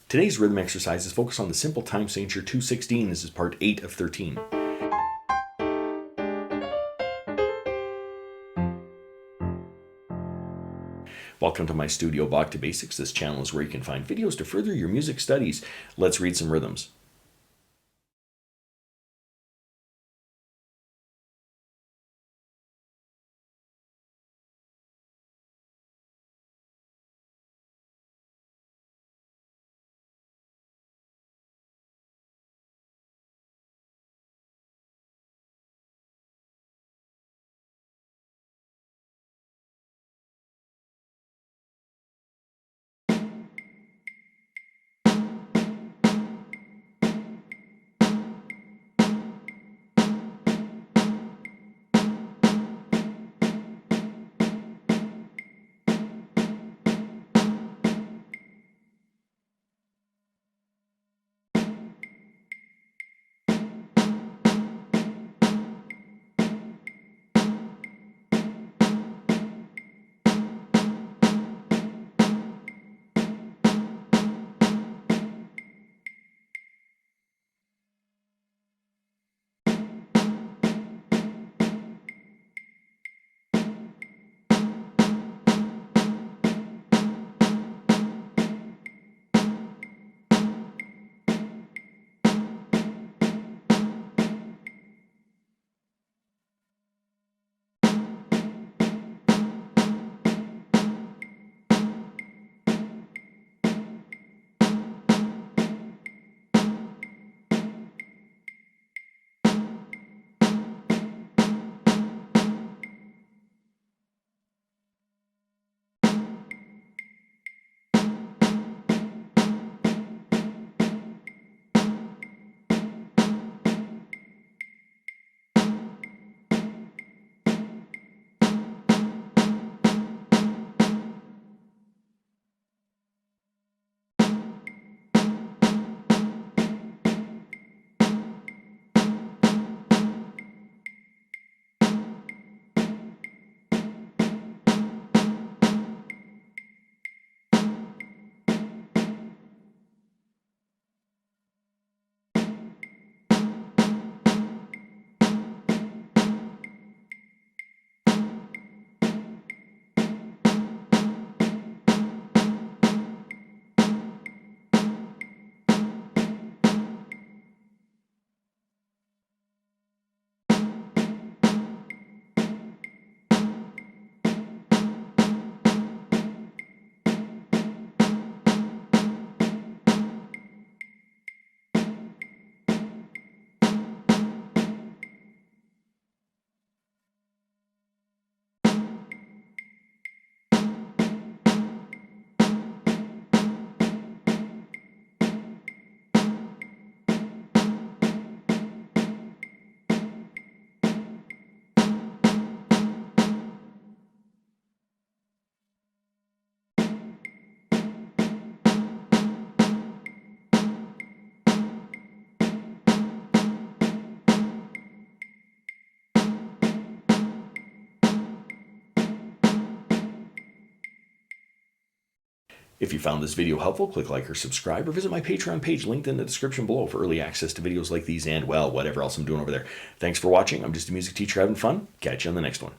Today's rhythm exercise is focused on the simple time signature 216. This is part 8 of 13. Welcome to my studio, Bach To Basics. This channel is where you can find videos to further your music studies. Let's read some rhythms. If you found this video helpful, click like or subscribe, or visit my Patreon page linked in the description below for early access to videos like these and, well, whatever else I'm doing over there. Thanks for watching. I'm just a music teacher having fun. Catch you on the next one.